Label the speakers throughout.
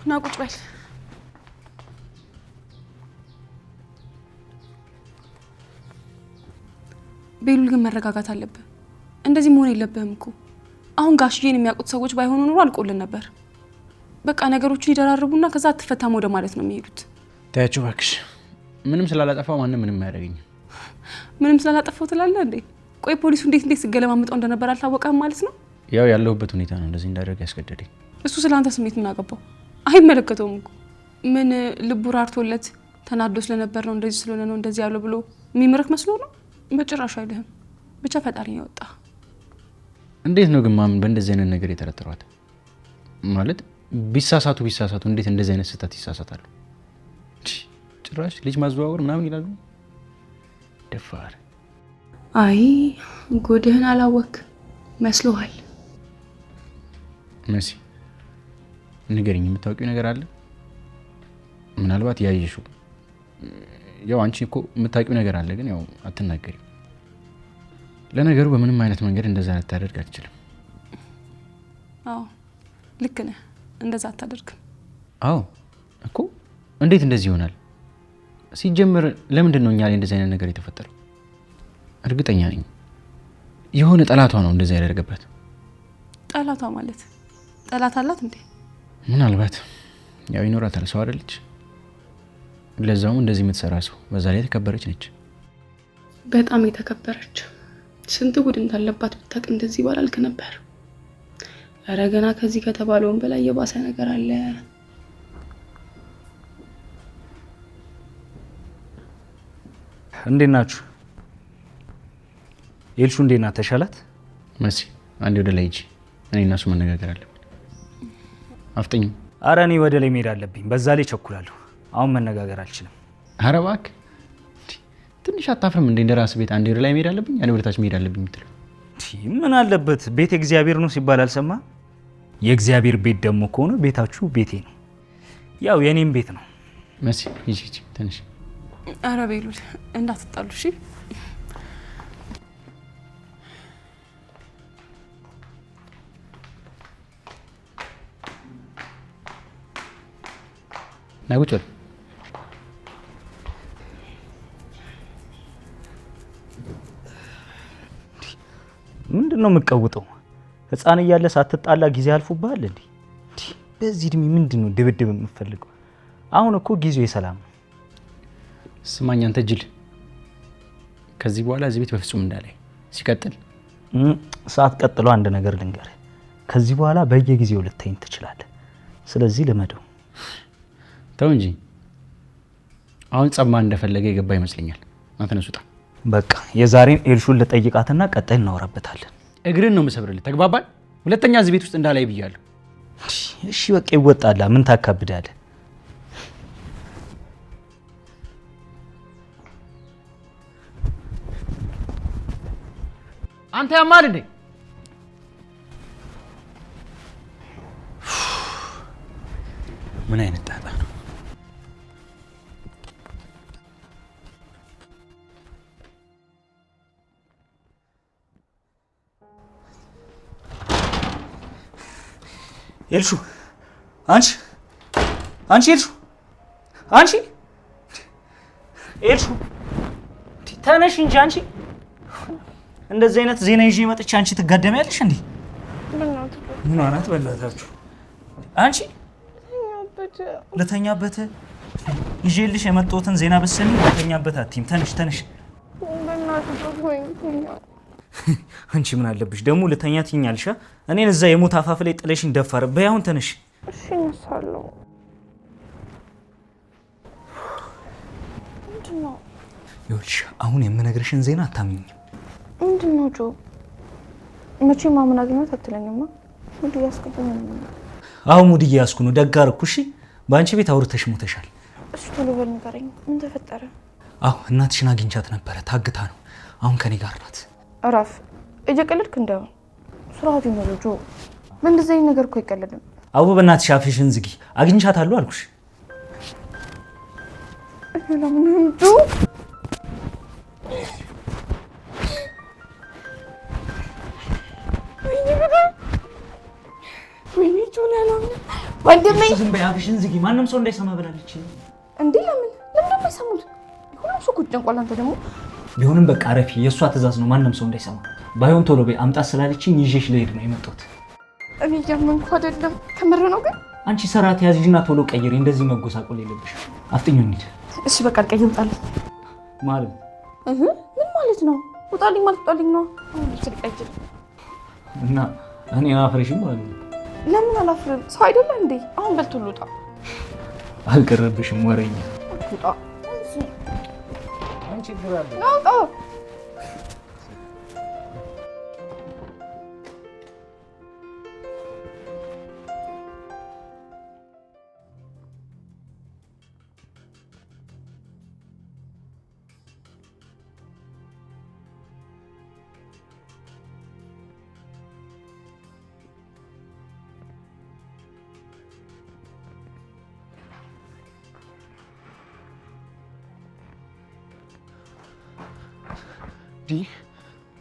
Speaker 1: ና ቁጭ በል። ቤሉል ግን መረጋጋት አለብህ። እንደዚህ መሆን የለብህም እኮ። አሁን ጋሽዬን የሚያውቁት ሰዎች ባይሆኑ ኑሮ አልቆልን ነበር። በቃ ነገሮችን ይደራርቡና ከዛ አትፈታም ወደ ማለት ነው የሚሄዱት።
Speaker 2: ታያችሁ እባክሽ። ምንም ስላላጠፋው ማንም ምንም አያደርገኝም።
Speaker 1: ምንም ስላላጠፋው ትላለህ እንዴ? ቆይ ፖሊሱ እንዴት ሲገለማምጠው እንደነበር አልታወቀም ማለት ነው?
Speaker 2: ያው ያለሁበት ሁኔታ ነው እንደዚህ እንዳደርግ ያስገደደኝ።
Speaker 1: እሱ ስላንተ ስሜት ምን አገባው? አይመለከተውም እኮ። ምን ልቡ ራርቶለት ተናዶ ስለነበር ነው እንደዚህ ስለሆነ ነው እንደዚህ ያለው ብሎ የሚመረክ መስሎ ነው? በጭራሽ አይልህም። ብቻ ፈጣሪ ነው ያወጣ።
Speaker 2: እንዴት ነው ግን ማምን በእንደዚህ አይነት ነገር የተረተሯት? ማለት ቢሳሳቱ እንዴት እንደዚህ አይነት ስህተት ይሳሳታሉ? ጭራሽ ልጅ ማዘዋወር ምናምን ይላሉ። ደፋር።
Speaker 1: አይ ጎድህን አላወክ መስሎሃል።
Speaker 2: መሲ ንገሪኝ፣ የምታውቂው ነገር አለ? ምናልባት ያየሽው። ያው አንቺ እኮ የምታውቂው ነገር አለ፣ ግን ያው አትናገሪም። ለነገሩ በምንም አይነት መንገድ እንደዛ ልታደርግ አትችልም።
Speaker 1: አዎ ልክ ነህ፣ እንደዛ አታደርግም።
Speaker 2: አዎ እኮ እንዴት እንደዚህ ይሆናል? ሲጀምር ለምንድን ነው እኛ ላይ እንደዚህ አይነት ነገር የተፈጠረው? እርግጠኛ ነኝ የሆነ ጠላቷ ነው እንደዛ ያደርገበት።
Speaker 1: ጠላቷ ማለት ጠላት አላት እንዴ?
Speaker 2: ምናልባት ያው ይኖራታል፣ ሰው አይደለች? ለዛውም እንደዚህ የምትሰራ ሰው፣ በዛ ላይ የተከበረች ነች።
Speaker 1: በጣም የተከበረች። ስንት ጉድ እንዳለባት ብታውቅ እንደዚህ ባላልክ ነበር። ኧረ ገና ከዚህ ከተባለውን በላይ የባሰ ነገር አለ።
Speaker 3: እንዴት ናችሁ? ኤልሹ እንዴት ናት? ተሻላት?
Speaker 2: መሲ አንዴ ወደ ላይ ሂጂ፣ እኔ እና እሱ መነጋገር አለብን። አፍጥኝ።
Speaker 3: ኧረ እኔ ወደ ላይ መሄድ አለብኝ፣ በዛ ላይ ቸኩላለሁ። አሁን መነጋገር አልችልም።
Speaker 2: ኧረ እባክህ ትንሽ አታፍርም እንዴ? እንደ ራስህ ቤት አንዴ ወደ ላይ መሄድ አለብኝ፣ አንዴ ወደ ታች መሄድ አለብኝ የምትለው?
Speaker 3: ምን አለበት? ቤት እግዚአብሔር ነው ሲባል አልሰማ? የእግዚአብሔር ቤት ደግሞ ከሆነ ቤታችሁ ቤቴ ነው፣ ያው የኔም ቤት ነው።
Speaker 2: መሲ ሂጂ ትንሽ።
Speaker 1: ኧረ ቤሉል እንዳትጣሉ እሺ?
Speaker 2: ናጉጭ
Speaker 3: ምንድን ነው የምትቀውጠው? ህፃን እያለ ሳትጣላ ጊዜ አልፎብሃል እንዴ? በዚህ እድሜ ምንድን ነው ድብድብ የምትፈልገው? አሁን እኮ ጊዜው የሰላም ነው።
Speaker 2: ስማኝ አንተ ጅል፣ ከዚህ በኋላ እዚህ ቤት በፍጹም እንዳላይ። ሲቀጥል
Speaker 3: ሰዓት ቀጥሎ አንድ ነገር ልንገርህ፣ ከዚህ በኋላ በየጊዜው ልታይኝ ትችላለህ። ስለዚህ ልመደው።
Speaker 2: ተው እንጂ አሁን ጸማ እንደፈለገ የገባ ይመስለኛል። አትነሱታ።
Speaker 3: በቃ የዛሬን ኤልሹን ልጠይቃትና ቀጣይ እናወራበታለን።
Speaker 2: እግርን ነው የምሰብርልህ። ተግባባል? ሁለተኛ እዚህ ቤት ውስጥ እንዳላይ ብያለሁ።
Speaker 3: እሺ በቃ ይወጣላ። ምን ታካብዳለህ?
Speaker 2: አንተ ያማል እንዴ? ምን አይነት ጣጣ ነው?
Speaker 3: ኤልሹ አንቺ ኤልሹ ኤልሹ ተነሽ እንጂ አንቺ እንደዚህ አይነት ዜና ይዤ መጥቼ አንቺ ትጋደሚያለሽ እንዴ? ምን አናት በላታችሁ? አንቺ ለተኛበት ይዤልሽ የመጣሁትን ዜና በሰሚ ለተኛበት አትይም። ተነሽ አንቺ ምን አለብሽ ደግሞ ልተኛ ትኛልሻ? እኔን እዛ የሞት አፋፍ ላይ ጥለሽኝ ደፋር። በይ አሁን ተነሽ።
Speaker 1: እሺ እነሳለሁ። ምንድነው?
Speaker 3: ይኸውልሽ አሁን የምነግርሽን ዜና አታምኚኝም።
Speaker 1: ምንድነው ጆ? መቼም ማምን አገኘሁት አትለኝማ። ሙድ እያስኩኝ ነው።
Speaker 3: አሁን ሙድ እያስኩ ነው። ደግ አደረኩ። እሺ በአንቺ ቤት አውርተሽ ሞተሻል።
Speaker 1: እሱ ቶሎ በል ንገረኝ፣ ምን ተፈጠረ?
Speaker 3: አዎ እናትሽን አግኝቻት ነበረ። ታግታ ነው። አሁን ከኔ ጋር ናት።
Speaker 1: እረፍ። እየቀለድክ እንደው ስራው ይሞሉ ጆ። በእንደዚህ አይነት ነገር እኮ አይቀለድም።
Speaker 3: አቡ በእናትሽ አፍሽን ዝጊ። አግኝቻታለሁ አልኩሽ።
Speaker 1: ለምን ጆ? ወይኔ ጆ ያለው ወንድሜ
Speaker 3: ዝም በይ አፍሽን ዝጊ። ማንም ሰው እንዳይሰማ ብላለች
Speaker 1: እንዴ። ለምን የማይሰሙት? ሁሉም ሰው ቁጭ እንኳን አንተ ደግሞ
Speaker 3: ቢሆንም በቃ ረፊ የእሷ ትእዛዝ ነው። ማንም ሰው እንዳይሰማ። ባይሆን ቶሎ በይ አምጣ ስላለችኝ ይዤሽ ልሄድ ነው የመጣሁት።
Speaker 1: እኔ እያመንኩ አይደለም። ከምር ነው ግን
Speaker 3: አንቺ ሰራት ያዝጂና ቶሎ ቀይሪ። እንደዚህ መጎሳቆል የለብሽ። አፍጥኙ እንሂድ።
Speaker 1: እሺ በቃ ልቀይር። ውጣልኝ
Speaker 3: ማለት
Speaker 1: ምን ማለት ነው? ውጣልኝ ማለት ውጣልኝ ነው። አሁን ልቀይር
Speaker 3: እና እኔ አፍረሽም ማለት ነው።
Speaker 1: ለምን አላፍርም? ሰው አይደለ እንዴ? አሁን በልቶ ልውጣ።
Speaker 3: አልቀረብሽም ወሬኛ።
Speaker 1: ውጣ።
Speaker 3: አንቺ ግራለ
Speaker 1: ናውጣ።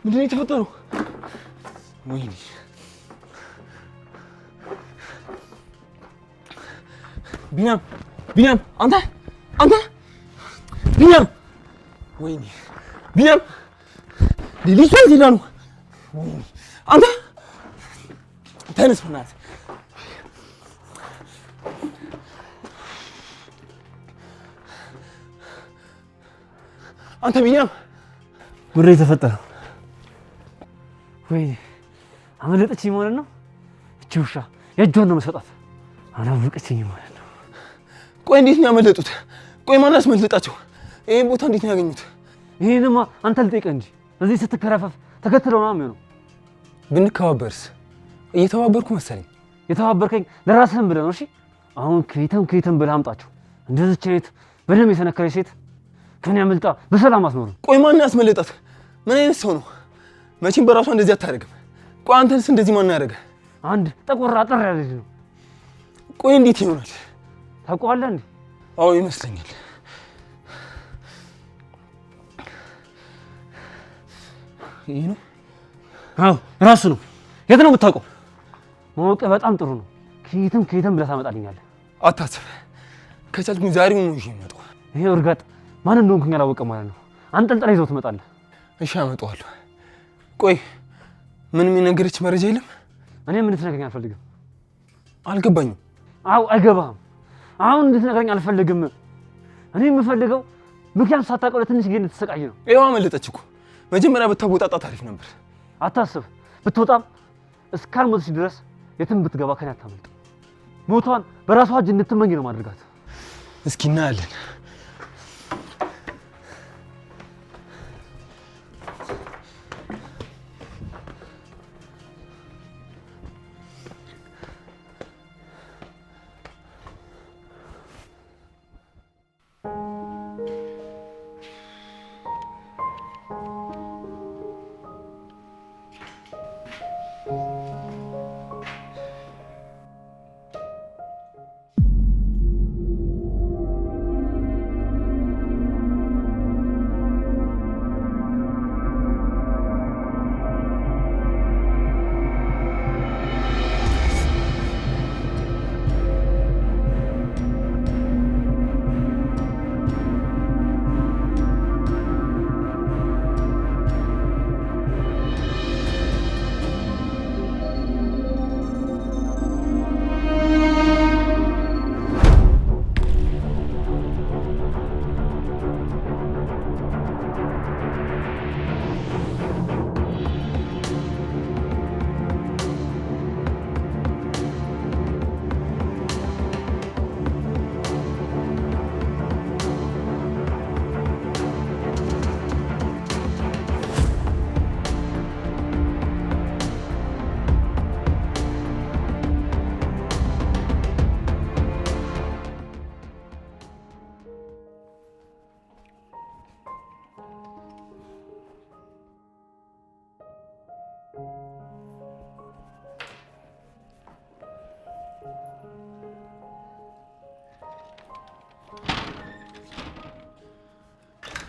Speaker 4: ምንድን ነው የተፈጠረው? ወይኔ ቢኒያም አንተ ቢኒያም ወይኔ ቢኒያም ልጅቷ እዚህ ጋር ነው። አንተ ተነስ በእናትህ። አንተ ቢኒያም
Speaker 5: ምንድን ነው የተፈጠረው? ወይኔ አመለጠችኝ ማለት ነው። እቺ ውሻ የእጇን ነው መሰጣት። አላወቀችኝ ማለት ነው።
Speaker 4: ቆይ እንዴት ነው ያመለጡት? ቆይ ማን አስመለጣቸው? ይሄን ቦታ እንዴት ነው ያገኙት?
Speaker 5: ይሄንማ አንተ ልጠይቅህ እንጂ እዚህ ስትከረፈፍ ተከትለው ነው የሚሆነው።
Speaker 4: ብንከባበርስ? እየተባበርኩ መሰለኝ።
Speaker 5: የተባበርከኝ ለራስህም ብለህ ነው። እሺ አሁን ከየትም ብለህ አምጣቸው። እንደዚች አይነት በደም የተነከረች ሴት ከኔ አመልጣ በሰላም አትኖርም።
Speaker 4: ቆይ ማን ያስመለጣት? ምን አይነት ሰው ነው? መቼም በራሷ እንደዚህ አታደርግም። ቆይ አንተንስ እንደዚህ ማን ያደርገ?
Speaker 5: አንድ ጠቆር አጠር ያለ ልጅ ነው።
Speaker 4: ቆይ እንዴት ይሆናል?
Speaker 5: ታውቀዋለህ እንዴ?
Speaker 4: አዎ ይመስለኛል። ይሄ ነው?
Speaker 5: አዎ ራሱ ነው። የት ነው የምታውቀው? ማወቅህ በጣም ጥሩ ነው። ከየትም ብለህ ታመጣልኛለህ።
Speaker 4: አታስብ። ከቻልኩኝ ዛሬው ነው ይዤ የምመጣው።
Speaker 5: ይሄ እርጋጥ ማን እንደሆንኩኝ አላወቀም ማለት ነው። አንጠልጥለህ ይዘው ትመጣለህ።
Speaker 4: እሺ አመጣዋለሁ። ቆይ ምንም የነገረች መረጃ የለም?
Speaker 5: እኔ ምን እንድትነግረኝ አልፈልግም።
Speaker 4: አልገባኝም።
Speaker 5: አዎ አይገባህም። አሁን እንድትነግረኝ አልፈልግም። እኔ የምፈልገው ምክንያቱም ሳታውቀው ለትንሽ ጊዜ እንድትሰቃይ ነው።
Speaker 4: ይኸው አመለጠች እኮ። መጀመሪያ ብታወጣጣት አሪፍ ነበር።
Speaker 5: አታስብ። ብትወጣም እስካልሞተች ድረስ የትም ብትገባ ከኔ አታመልጥ። ሞቷን በራሷ እጅ እንድትመኝ ነው ማድረጋት።
Speaker 4: እስኪ እናያለን።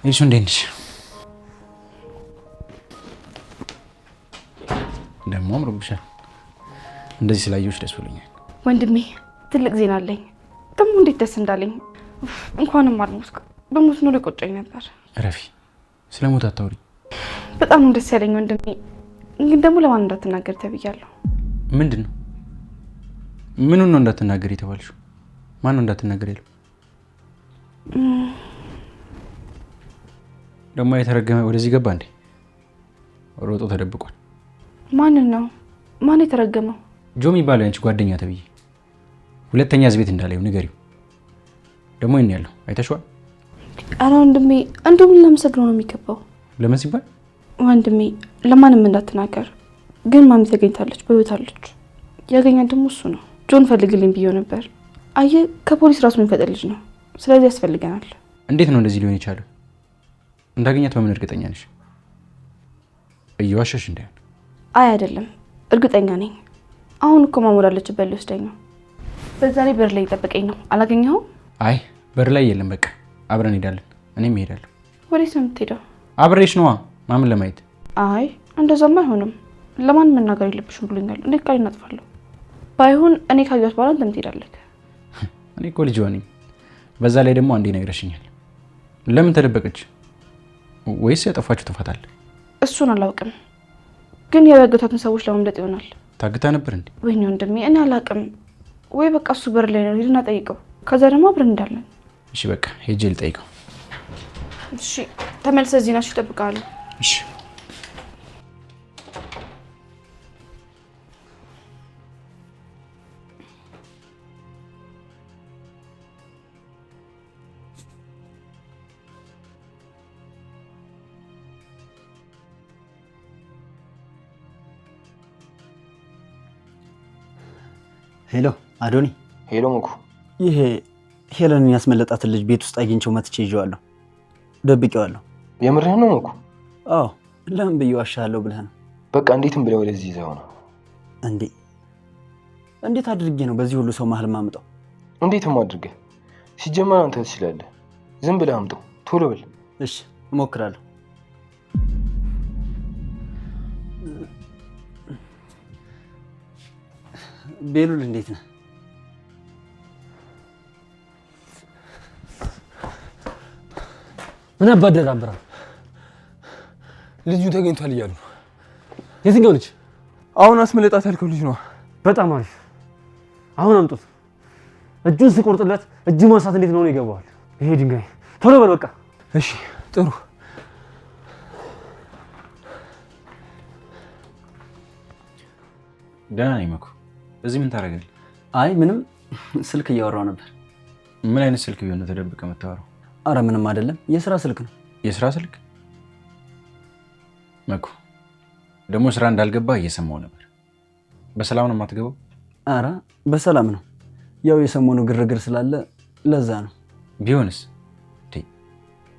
Speaker 2: እሺ እንዴት ነሽ? ደግሞ አምሮብሻል። እንደዚህ ስላየሁሽ ደስ ብሎኛል።
Speaker 1: ወንድሜ ትልቅ ዜና አለኝ። ደግሞ እንዴት ደስ እንዳለኝ። እንኳንም አልሞትክ። በሞት ኖሮ ይቆጨኝ ነበር።
Speaker 2: ረፊ ስለ ሞት አታውሪ።
Speaker 1: በጣም ነው ደስ ያለኝ ወንድሜ። ግን ደግሞ ለማን እንዳትናገር ተብያለሁ።
Speaker 2: ምንድን ነው? ምኑን ነው እንዳትናገር የተባልሽው? ማን ነው እንዳትናገር ያለው? ደግሞ የተረገመ ወደዚህ ገባ እንዴ? ሮጦ ተደብቋል።
Speaker 1: ማንን ነው? ማን የተረገመው?
Speaker 2: ጆ የሚባለው ያንቺ ጓደኛ ተብዬ ሁለተኛ እዚህ ቤት እንዳላየው ንገሪው። ደግሞ ይሄን ያለው አይተሽዋል?
Speaker 1: ኧረ ወንድሜ እንደውም ለምሰግነው ነው የሚገባው።
Speaker 2: ለምን ሲባል?
Speaker 1: ወንድሜ ለማንም እንዳትናገር። ግን ማሚ ተገኝታለች፣ በህይወት አለች። ያገኛት ደግሞ እሱ ነው። ጆን ፈልግልኝ ብዬው ነበር። አየህ ከፖሊስ ራሱ የሚፈጥር ልጅ ነው። ስለዚህ ያስፈልገናል።
Speaker 2: እንዴት ነው እንደዚህ ሊሆን የቻለው? እንዳገኛት በምን እርግጠኛ ነሽ? እየዋሸሽ እንዳይሆን።
Speaker 1: አይ አይደለም፣ እርግጠኛ ነኝ። አሁን እኮ ማሙድ አለችበት ሊወስደኝ ነው። በዛ ላይ በር ላይ ይጠብቀኝ ነው። አላገኘኸውም?
Speaker 2: አይ በር ላይ የለም። በቃ አብረን እንሄዳለን። እኔም እሄዳለሁ።
Speaker 1: ወዴት ነው የምትሄደው?
Speaker 2: አብሬሽ ነዋ። ማምን ለማየት።
Speaker 1: አይ እንደዛማ አይሆንም። ለማን መናገር የለብሽም ብሎኛል። እንዴት ቃል እናጥፋለሁ? ባይሆን እኔ ካየኋት በኋላ አንተም ትሄዳለህ።
Speaker 2: እኔ እኮ ልጅ ነኝ። በዛ ላይ ደግሞ አንዴ ነግረሽኛል። ለምን ተደበቀች? ወይስ ያጠፋችሁ ጥፋት አለ?
Speaker 1: እሱን አላውቅም፣ ግን ያበገቷትን ሰዎች ለማምለጥ ይሆናል።
Speaker 2: ታግታ ነበር እንዴ?
Speaker 1: ወይኔ ወንድሜ እኔ አላውቅም። ወይ በቃ እሱ በር ላይ ነው፣ ሂድና ጠይቀው። ከዛ ደግሞ አብረን እንዳለን።
Speaker 2: እሺ በቃ ሄጄ ልጠይቀው።
Speaker 1: እሺ ተመልሰህ እዚህ ናችሁ፣ እጠብቅሃለሁ።
Speaker 2: እሺ
Speaker 3: ሄሎ አዶኒ።
Speaker 4: ሄሎ ሙኩ።
Speaker 3: ይሄ ሄለንን ያስመለጣትን ልጅ ቤት ውስጥ አግኝቼው መትቼ ይዤዋለሁ፣ ደብቄዋለሁ።
Speaker 4: የምርህን ነው ሙኩ?
Speaker 3: አዎ። ለምን ብዬ ዋሻለሁ ብለህ ነው?
Speaker 4: በቃ እንዴትም ብለህ ወደዚህ ይዘው ነው
Speaker 3: እንዴ? እንዴት አድርጌ ነው በዚህ ሁሉ ሰው መሀል ማምጣው?
Speaker 4: እንዴትም አድርገህ። ሲጀመር አንተ ትችላለህ። ዝም ብለህ አምጣው፣ ቶሎ በል።
Speaker 3: እሺ እሞክራለሁ። ቤሉል እንዴት ነህ?
Speaker 5: ምን አባደረ አምብራ?
Speaker 4: ልጁ ተገኝቷል እያሉ ነው።
Speaker 5: የትኛው ልጅ?
Speaker 4: አሁን አስመለጣት ያልከው ልጅ ነው።
Speaker 5: በጣም አሪፍ። አሁን አምጡት። እጁን ስቆርጥለት እጅ ማንሳት እንዴት ነው ይገባዋል። ይሄ ድንጋይ ቶሎ በል በቃ።
Speaker 4: እሺ ጥሩ።
Speaker 2: ደህና ነኝ መኩ። እዚህ ምን ታደርጋለህ?
Speaker 3: አይ ምንም፣ ስልክ እያወራሁ ነበር።
Speaker 2: ምን አይነት ስልክ ቢሆን ነው ተደብቀህ የምታወራው?
Speaker 3: አረ ምንም አይደለም፣ የስራ ስልክ ነው።
Speaker 2: የስራ ስልክ? መኩ ደግሞ ስራ እንዳልገባህ እየሰማሁ ነበር። በሰላም ነው የማትገባው?
Speaker 3: አረ በሰላም ነው። ያው የሰሞኑ ግርግር ስላለ ለዛ ነው።
Speaker 2: ቢሆንስ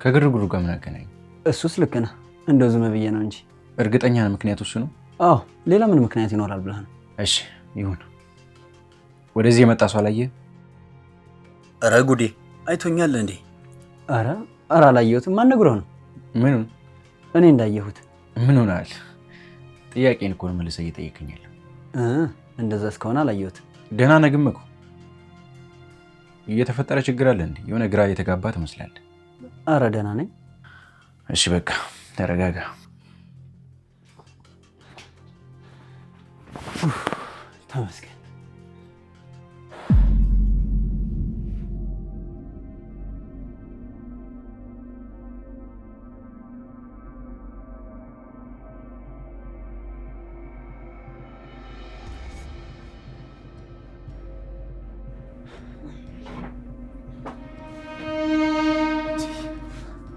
Speaker 2: ከግርግሩ ጋር ምን አገናኘው?
Speaker 3: እሱስ ልክ ነህ። እንደው ዝም ብዬ ነው እንጂ።
Speaker 2: እርግጠኛ ነህ ምክንያቱ እሱ ነው?
Speaker 3: አዎ፣ ሌላ ምን ምክንያት ይኖራል ብለህ ነው?
Speaker 2: እሺ ይሁን። ወደዚህ የመጣ ሰው አላየህም?
Speaker 3: ኧረ ጉዴ፣ አይቶኛል እንዴ? ኧረ አላየሁትም። ማን ነግሮህ ነው?
Speaker 2: ምኑን?
Speaker 3: እኔ እንዳየሁት።
Speaker 2: ምን ሆነሃል? ጥያቄን እኮ ነው መልሰህ እየጠየቀኝ ያለው።
Speaker 3: እንደዛ እስከሆነ አላየሁትም።
Speaker 2: ደህና ነህ ግን መኩ? እየተፈጠረ ችግር አለ እንዴ? የሆነ ግራ እየተጋባ ትመስላለህ።
Speaker 3: ኧረ ደህና ነኝ።
Speaker 2: እሺ በቃ ተረጋጋ።
Speaker 3: ተመስገን።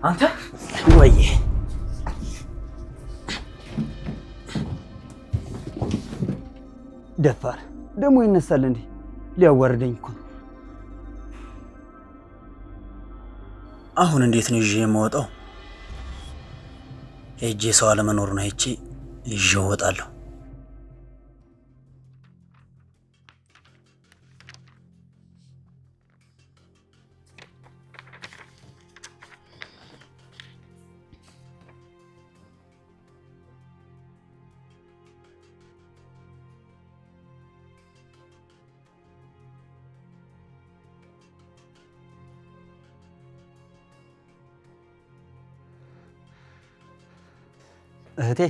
Speaker 4: አንተ
Speaker 3: ወይ ደፋር ደግሞ ይነሳል እንዴ? ሊያዋርደኝ እኮ ነው። አሁን እንዴት ነው ይዤ የማወጣው? ሄጄ ሰው አለመኖሩን አይቼ ይዤ እወጣለሁ።
Speaker 6: እህቴ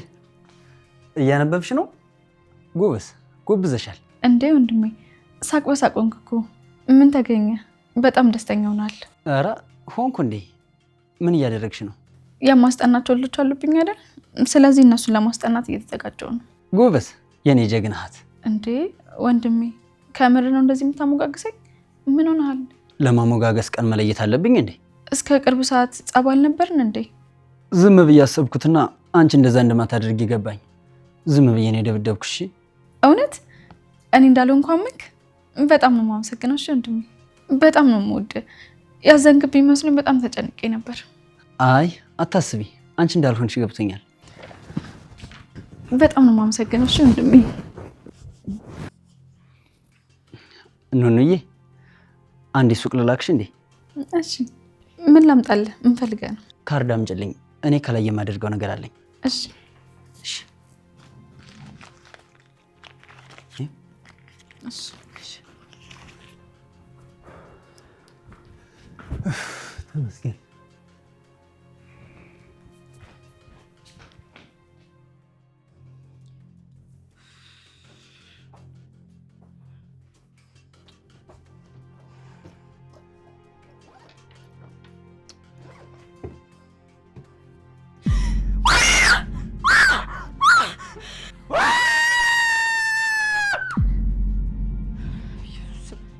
Speaker 6: እያነበብሽ ነው? ጎበዝ ጎብዘሻል።
Speaker 7: እንዴ ወንድሜ ሳቅ በሳቅ ሆንክ እኮ። ምን ተገኘ? በጣም ደስተኛ ሆናል።
Speaker 6: ኧረ ሆንኩ እንዴ። ምን እያደረግሽ ነው?
Speaker 7: የማስጠናቸው ልጆች አሉብኝ አይደል? ስለዚህ እነሱን ለማስጠናት እየተዘጋጀው ነው።
Speaker 6: ጎበዝ የኔ ጀግና እህት።
Speaker 7: እንዴ ወንድሜ ከምር ነው እንደዚህ የምታሞጋግሰኝ? ምን ሆነሃል?
Speaker 6: ለማሞጋገስ ቀን መለየት አለብኝ እንዴ?
Speaker 7: እስከ ቅርብ ሰዓት ጸብ አልነበርን እንዴ?
Speaker 6: ዝም ብዬ አሰብኩትና አንቺ እንደዛ እንደማታደርጊ ገባኝ። ዝም ብዬ ነው የደብደብኩሽ።
Speaker 7: እውነት እኔ እንዳልሆንኩ አመንክ? በጣም ነው የማመሰግነው። እሺ ወንድሜ በጣም ነው የምወድህ። ያዘንክብኝ መስሎኝ በጣም ተጨንቄ ነበር።
Speaker 6: አይ አታስቢ፣ አንቺ እንዳልሆንሽ ገብቶኛል።
Speaker 7: በጣም ነው የማመሰግነው። እሺ ወንድሜ።
Speaker 6: ኑኑዬ አንዴ ሱቅ ልላክሽ እንዴ?
Speaker 7: እሺ ምን ላምጣልህ? ምን ፈልገህ ነው?
Speaker 6: ካርድ አምጪልኝ። እኔ ከላይ የማደርገው ነገር አለኝ።
Speaker 7: እሺ
Speaker 6: እሺ
Speaker 4: ተመስገን።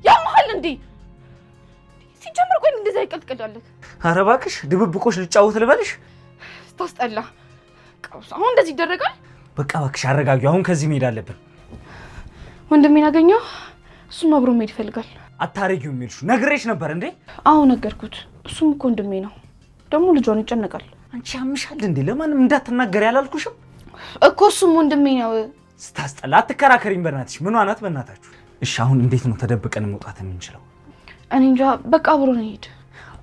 Speaker 1: ያመሃል እንዴ? ሲጀምር ቆይ እንደዛ ይቀልቀዳለህ?
Speaker 3: ኧረ እባክሽ ድብብቆሽ ልጫወት ልበልሽ?
Speaker 1: ታስጠላ። ቀውስ አሁን እንደዚህ ይደረጋል?
Speaker 3: በቃ እባክሽ አረጋጊው። አሁን ከዚህ መሄድ አለብን።
Speaker 1: ወንድሜን አገኘው። እሱም አብሮ መሄድ ይፈልጋል።
Speaker 3: አታረጊው የሚልሽ ነግሬሽ ነበር እንዴ?
Speaker 1: አዎ ነገርኩት። እሱም እኮ ወንድሜ ነው። ደግሞ ልጇን ይጨነቃል።
Speaker 3: አንቺ ያምሻል እንዴ? ለማንም እንዳትናገር ያላልኩሽም
Speaker 1: እኮ እሱም ወንድሜ ነው።
Speaker 3: ስታስጠላ። አትከራከሪኝ በእናትሽ። ምን ዋናት በእናታችሁ። እሺ አሁን እንዴት ነው ተደብቀን መውጣት የምንችለው?
Speaker 1: እኔ እንጃ። በቃ አብሮ ነው ይሄድ።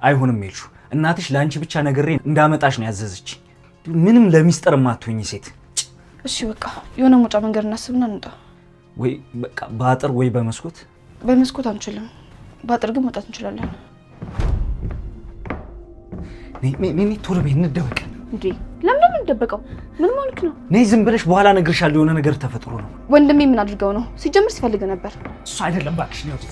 Speaker 3: አይሆንም ይልሹ። እናትሽ ለአንቺ ብቻ ነግሬ እንዳመጣሽ ነው ያዘዘች። ምንም ለሚስጥር ማትሆኝ ሴት።
Speaker 1: እሺ በቃ የሆነ መውጫ መንገድ እናስብና እንውጣ።
Speaker 3: ወይ በቃ በአጥር ወይ በመስኮት።
Speaker 1: በመስኮት አንችልም፣ በአጥር ግን መውጣት እንችላለን።
Speaker 3: ነይ ቶሎ በይ እንደበቅ።
Speaker 1: እንዴ ለምን የምንደበቀው? ምን ማለት ነው?
Speaker 3: ነይ ዝም ብለሽ በኋላ እነግርሻለሁ። የሆነ ነገር ተፈጥሮ ነው።
Speaker 1: ወንድሜ ምን አድርገው ነው? ሲጀምር ሲፈልግ ነበር።
Speaker 3: እሱ አይደለም እባክሽ ነው ወዲህ።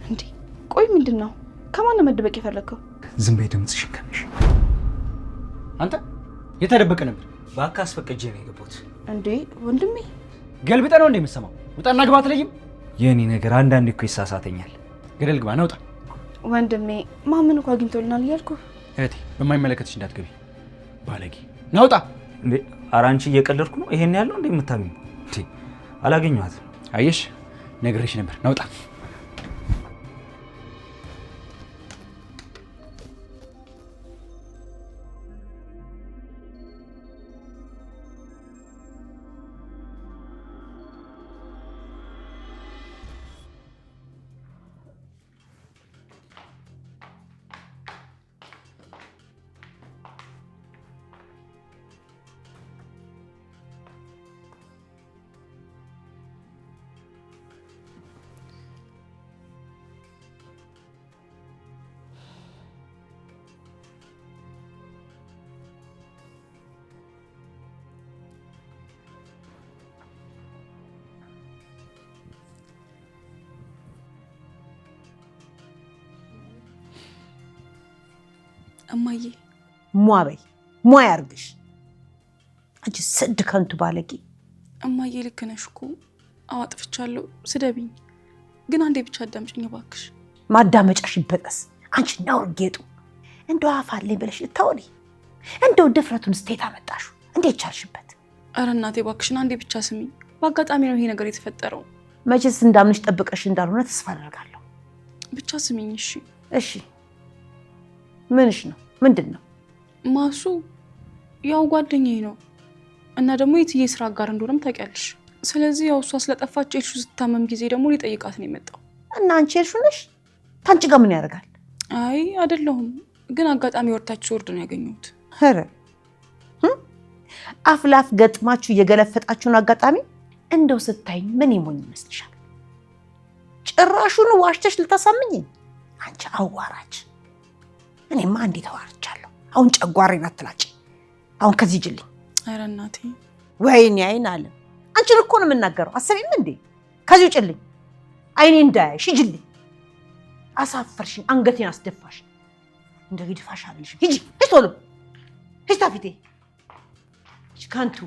Speaker 1: እንዴ ቆይ ምንድን ነው? ከማን ነው መደበቅ የፈለከው?
Speaker 3: ዝም በይ ድምፅሽን ቀንሽ።
Speaker 2: አንተ የተደበቀ ነበር።
Speaker 3: እባክህ አስፈቅጄ ነው የገባሁት።
Speaker 1: እንዴ ወንድሜ
Speaker 2: ገልብጠ ነው እንደ የምትሰማው? ውጣና ግባ አትለይም?
Speaker 3: የኔ ነገር አንዳንዴ እኮ ይሳሳተኛል።
Speaker 2: ገደል ግባ ነው። ውጣ
Speaker 1: ወንድሜ። ማምን እኮ አግኝቶልናል እያልኩ።
Speaker 2: እህቴ በማይመለከትሽ እንዳትገቢ ባለጌ። ና ውጣ።
Speaker 3: እንዴ ኧረ አንቺ እየቀለድኩ ነው? ይሄን ያለው እንዴ የምታምኚው? እንዴ አላገኘኋትም።
Speaker 2: አየሽ ነግሬሽ ነበር። ና ውጣ።
Speaker 1: እማዬ
Speaker 8: ሟበይ ሟ ያርግሽ። አንቺ ስድ ከንቱ ባለጌ።
Speaker 1: እማዬ ልክ ነሽ እኮ አዋጥፍቻለሁ። ስደብኝ ግን አንዴ ብቻ አዳምጪኝ እባክሽ።
Speaker 8: ማዳመጫሽ ይበጠስ። አንቺ ነውር ጌጡ። እንደው አፋለኝ ብለሽ ልታወሪ። እንደው ድፍረቱን ስቴት አመጣሹ። እንዴት ቻልሽበት?
Speaker 1: አረ እናቴ እባክሽን አንዴ ብቻ ስሚኝ። በአጋጣሚ ነው ይሄ ነገር የተፈጠረው።
Speaker 8: መቼስ እንዳምንሽ ጠብቀሽ እንዳልሆነ ተስፋ አደርጋለሁ።
Speaker 1: ብቻ ስሚኝ እሺ?
Speaker 8: እሺ ምንሽ ነው? ምንድን ነው?
Speaker 1: ማሱ ያው ጓደኛዬ ነው። እና ደግሞ የትዬ ስራ ጋር እንደሆነም ታውቂያለሽ። ስለዚህ ያው እሷ ስለጠፋች ኤልሹ ስታመም ጊዜ ደግሞ ሊጠይቃት ነው የመጣው።
Speaker 8: እና አንቺ ኤልሹ ነሽ? ታንቺ ጋር ምን ያደርጋል?
Speaker 1: አይ አይደለሁም፣ ግን አጋጣሚ ወርታችሁ ወርድ ነው ያገኘሁት።
Speaker 8: ኧረ አፍላፍ ገጥማችሁ እየገለፈጣችሁን አጋጣሚ እንደው ስታይ ምን ይሞኝ ይመስልሻል? ጭራሹን ዋሽተሽ ልታሳምኝ አንቺ አዋራች። እኔማ አንዴ ተዋርቻለሁ። አሁን ጨጓሬን አትላጭ። አሁን ከዚህ ጅልኝ።
Speaker 1: ኧረ እናቴ
Speaker 8: ወይኔ አይን አለ። አንቺን እኮ ነው የምናገረው። አሰሪም እንዴ ከዚህ ጭልኝ። አይኔ እንዳያይሽ ሂጂልኝ። አሳፈርሽኝ፣ አንገቴን አስደፋሽ። እንደ ግድፋሽ አልልሽ። ሂጂ ቶሎ ሂጂ ታፊቴ ከንቱ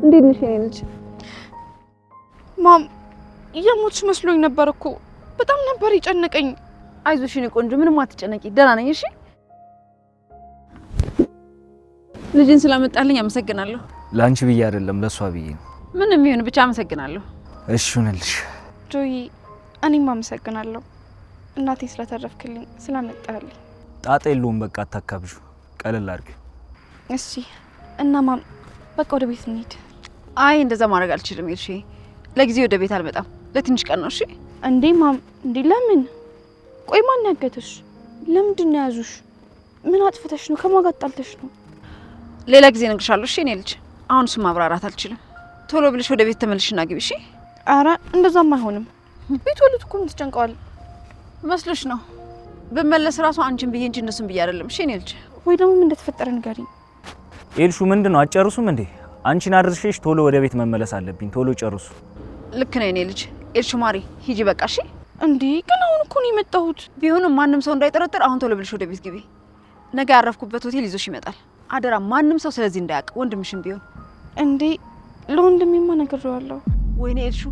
Speaker 1: እንዴት ነሽ የኔ ልጅ? ማም የሞትሽ መስሎኝ ነበር እኮ በጣም ነበር የጨነቀኝ።
Speaker 9: አይዞሽ የኔ ቆንጆ ምንም አትጨነቂ፣ ደህና ነኝ። እሺ ልጅን ስላመጣልኝ አመሰግናለሁ።
Speaker 3: ለአንቺ ብዬ አይደለም ለሷ ብዬ ነው።
Speaker 9: ምንም ይሁን ብቻ አመሰግናለሁ።
Speaker 3: እሺ ሆነልሽ።
Speaker 1: ጆይ እኔም አመሰግናለሁ እናቴ ስለተረፍክልኝ ስላመጣልኝ።
Speaker 3: ጣጣ የለውም በቃ አታካብሹ፣ ቀለል አድርጊ።
Speaker 1: እሺ እና ማም በቃ ወደ ቤት እንሂድ።
Speaker 9: አይ እንደዛ ማድረግ አልችልም። እሺ ለጊዜው ወደ ቤት አልመጣም፣ ለትንሽ ቀን ነው። እሺ
Speaker 1: እንዴ ማም እንዴ ለምን? ቆይ ማን ያገተሽ? ለምንድን ነው ያዙሽ? ምን አጥፍተሽ ነው? ከማን ጋር ጣልተሽ ነው?
Speaker 9: ሌላ ጊዜ እነግርሻለሁ። እሺ እኔ ልጅ አሁን እሱን ማብራራት አልችልም። ቶሎ ብለሽ ወደ ቤት ተመልሽና ግቢ። እሺ
Speaker 1: አረ እንደዛም አይሆንም። ቤት ወሉት እኮ ምን ትጨንቀዋል
Speaker 9: መስሎሽ ነው? በመለስ ራሱ አንቺን ብዬ እንጂ እነሱን ብዬ አይደለም። እሺ እኔ ልጅ
Speaker 1: ወይ ደግሞ ምን እንደተፈጠረ ንገሪኝ።
Speaker 3: ኤልሹ ምንድነው አጨርሱም እንዴ? አንቺን አድርሽሽ ቶሎ ወደ ቤት መመለስ አለብኝ። ቶሎ ጨርሱ።
Speaker 9: ልክ ነው የኔ ልጅ። ኤልሹ ማሪ ሂጂ በቃ። እሺ
Speaker 1: እንዴ ግን አሁን እኮ ነው የመጣሁት።
Speaker 9: ቢሆንም ማንም ሰው እንዳይጠረጥር አሁን ቶሎ ብለሽ ወደ ቤት ግቢ። ነገ ያረፍኩበት ሆቴል ይዞሽ ይመጣል። አደራ ማንም ሰው ስለዚህ እንዳያውቅ፣ ወንድምሽም ቢሆን።
Speaker 1: እንዴ ለወንድሜማ ነግሬዋለሁ።
Speaker 9: ወይኔ ኤልሹ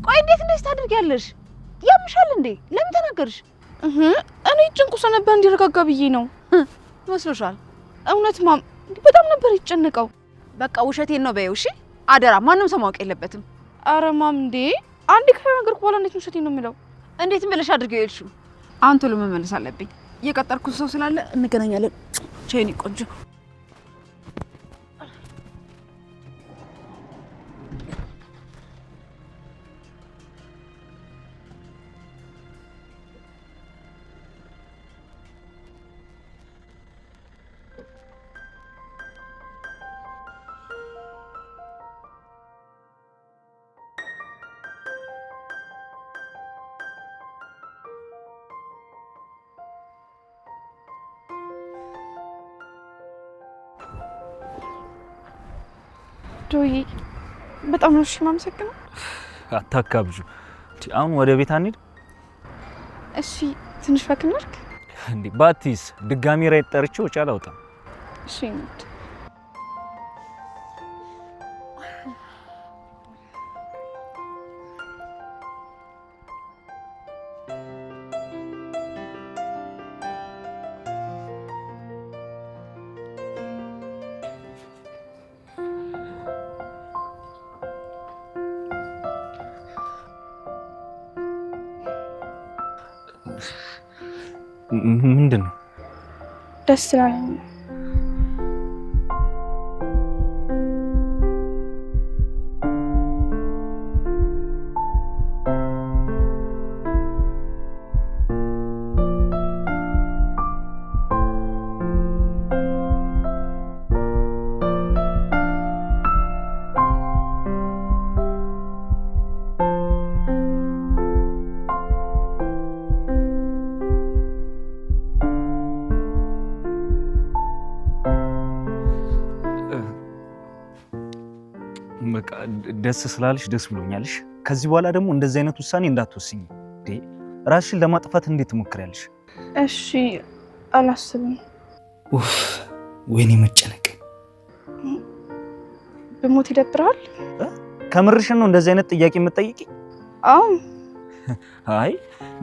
Speaker 9: ቆይ እንዴት እንደዚህ ታደርጊያለሽ? ያምሻል እንዴ? ለምን ተናገርሽ?
Speaker 1: እኔ ጭንቁ ስለነበር እንዲረጋጋ ብዬ ነው።
Speaker 9: መስሎሻል?
Speaker 1: እውነት ማም በጣም ነበር የተጨነቀው።
Speaker 9: በቃ ውሸቴን ነው በይው። እሺ አደራ ማንም ሰው ማወቅ የለበትም።
Speaker 1: አረ ማም እንዴ አንዴ ከተናገርኩ በኋላ እንዴት ውሸቴን ነው የምለው?
Speaker 9: እንዴት ብለሽ አድርገው ኤልሹ። አሁን ቶሎ መመለስ አለብኝ። እየቀጠርኩት ሰው ስላለ እንገናኛለን። ቼኒ ቆንጆ
Speaker 1: ጆይ በጣም ነው እሺ የማመሰግነው።
Speaker 3: አታካብጁ። አሁን ወደ ቤት አንሂድ?
Speaker 1: እሺ ትንሽ ፈክ እናድርግ።
Speaker 3: እንዴ ባቲስ ድጋሚ ራይት ጠርቼ ወጪ አላውጣም።
Speaker 1: እሺ እንሂድ።
Speaker 3: ምንድን ነው?
Speaker 1: ደስ ስላለኝ ነው።
Speaker 3: ደስ ስላለሽ ደስ ብሎኛልሽ። ከዚህ በኋላ ደግሞ እንደዚህ አይነት ውሳኔ እንዳትወስኝ። ራስሽን ለማጥፋት እንዴት ትሞክሪያለሽ?
Speaker 1: እሺ አላስብም።
Speaker 6: ኡፍ ወይኔ መጨነቅ።
Speaker 1: ብሞት ይደብራል?
Speaker 3: ከምርሽን ነው እንደዚህ አይነት ጥያቄ የምትጠይቂ?
Speaker 1: አዎ።
Speaker 3: አይ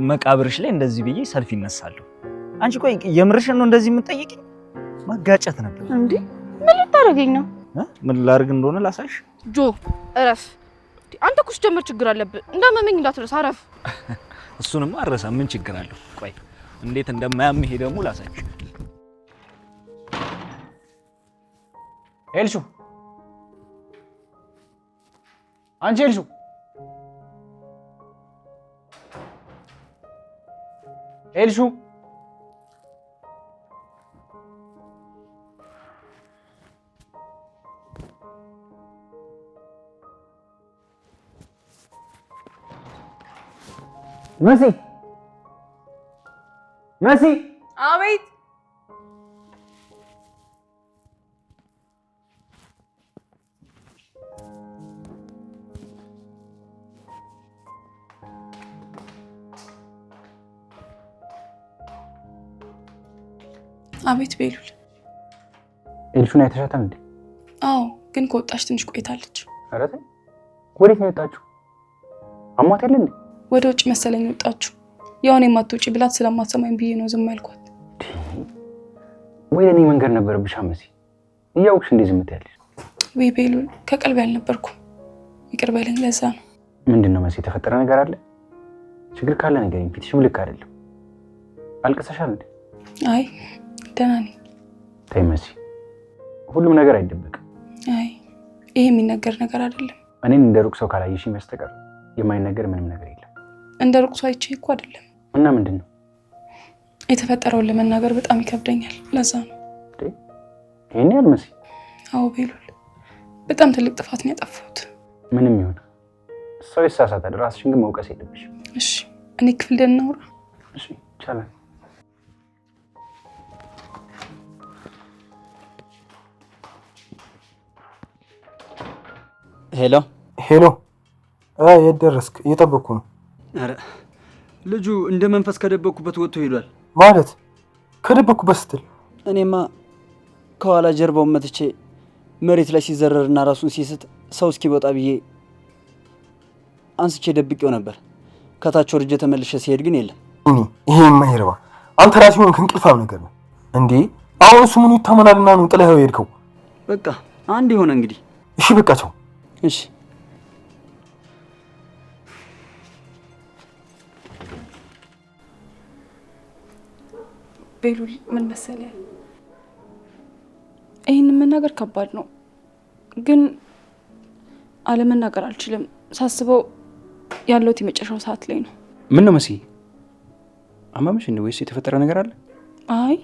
Speaker 3: መቃብርሽ ላይ እንደዚህ ብዬ ሰልፍ ይነሳለሁ። አንቺ ቆይ የምርሽን ነው እንደዚህ የምትጠይቂ? ማጋጨት ነበር
Speaker 1: እንዴ? ምን ልታረገኝ ነው?
Speaker 3: ምን ላርግ እንደሆነ ላሳይሽ።
Speaker 1: ጆ እረፍ። አንተ እኮ ጀመር ችግር አለብህ። እንዳመመኝ እንዳትረሳ አረፍ።
Speaker 3: እሱንማ አረሳ። ምን ችግር አለው? ቆይ እንዴት እንደማያም ይሄ ደግሞ ላሳይሽ።
Speaker 2: ኤልሹ፣ አንቺ ኤልሹ፣ ኤልሹ፣
Speaker 5: መሲ መሲ!
Speaker 7: አቤት። አቤት ቤሉል።
Speaker 2: ኤልሹን አይተሻታል እንዴ?
Speaker 1: አዎ፣ ግን ከወጣች ትንሽ ቆይታለች።
Speaker 2: ኧረ ተይ! ወዴት ነው የወጣችሁ? አሟት ያለ እንዴ?
Speaker 1: ወደ ውጭ መሰለኝ ወጣችሁ። ያውን የማትወጪ ብላት ስለማትሰማኝ ብዬ ነው ዝም ያልኳት።
Speaker 2: ወይ እኔ መንገር ነበረብሽ መሲ። እያውቅሽ እንዴ ዝም ትያለሽ?
Speaker 1: ወይ ቤሉል፣ ከቀልብ ያልነበርኩም። ይቅር በለኝ። ለዛ ነው።
Speaker 2: ምንድነው መሲ? የተፈጠረ ነገር አለ? ችግር ካለ ንገሪኝ። ፊትሽም ልክ አይደለም። አልቅሰሻል እንዴ?
Speaker 1: አይ ደህና ነኝ።
Speaker 2: ተይ መሲ፣ ሁሉም ነገር አይደበቅም።
Speaker 1: አይ ይሄ የሚነገር ነገር አይደለም።
Speaker 2: እኔን እንደ ሩቅ ሰው ካላየሽኝ በስተቀር የማይነገር ምንም ነገር የለም።
Speaker 1: እንደ ሩቅ ሰው አይቼ እኮ አይደለም።
Speaker 2: እና ምንድነው?
Speaker 1: የተፈጠረውን ለመናገር በጣም ይከብደኛል። ለዛ ነው።
Speaker 2: ይሄን ያህል መሲ?
Speaker 1: አዎ ቤሉል፣ በጣም ትልቅ ጥፋት ነው ያጠፋሁት።
Speaker 2: ምንም ይሁን ሰው ይሳሳታል። ራስሽን ግን መውቀስ የለብሽም።
Speaker 1: እሺ እኔ ክፍል ደናውራ።
Speaker 2: እሺ ይቻላል።
Speaker 6: ሄሎ
Speaker 4: ሄሎ። የት ደረስክ? እየጠበቅኩ ነው።
Speaker 6: ኧረ ልጁ እንደ መንፈስ ከደበቅኩበት ወጥቶ ሄዷል።
Speaker 4: ማለት ከደበቅኩበት ስትል?
Speaker 6: እኔማ ከኋላ ጀርባውን መትቼ መሬት ላይ ሲዘረርና ራሱን ሲስት ሰው እስኪወጣ ብዬ አንስቼ ደብቄው ነበር። ከታች ወርጄ ተመልሼ ሲሄድ ግን የለም።
Speaker 4: ይሄ የማይረባ አንተ ራስህ ሆንክ እንቅልፋም ነገር ነው እንዴ? አሁን እሱ ምኑ ይታመናልና ነው ጥለኸው የሄድከው?
Speaker 6: በቃ አንድ የሆነ እንግዲህ።
Speaker 4: እሺ በቃ ቻው።
Speaker 6: እሺ
Speaker 1: ቤሉል፣ ምን መሰለህ፣ ይህንን መናገር ከባድ ነው፣ ግን አለመናገር አልችልም። ሳስበው ያለሁት የመጨረሻው ሰዓት ላይ ነው።
Speaker 2: ምን ነው መሲ? አማምሽ እንዴ? ወይስ የተፈጠረ ነገር አለ?
Speaker 1: አይ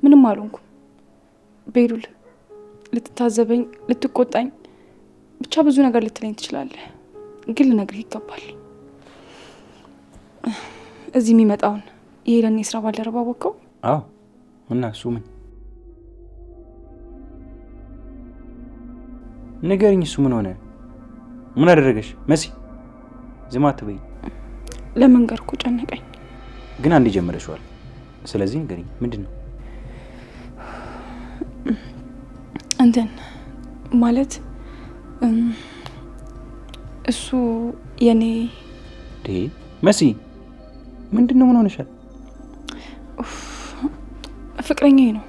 Speaker 1: ምንም አልሆንኩም። ቤሉል፣ ልትታዘበኝ፣ ልትቆጣኝ፣ ብቻ ብዙ ነገር ልትለኝ ትችላለህ፣ ግን ልነግርህ ይገባል። እዚህ የሚመጣውን የሄለን የስራ ባልደረባ ወቀው?
Speaker 2: አዎ። እና እሱ ምን ንገሪኝ። እሱ ምን ሆነ? ምን አደረገሽ መሲ? ዝም አትበይ።
Speaker 1: ለመንገር እኮ ጨነቀኝ።
Speaker 2: ግን አንዴ ጀመረሽዋል። ስለዚህ ንገሪኝ፣ ምንድን ነው?
Speaker 1: እንትን ማለት እሱ የኔ
Speaker 2: መሲ፣ ምንድን ነው? ምን ሆነሻል?
Speaker 1: ፍቅረኛዬ ነው።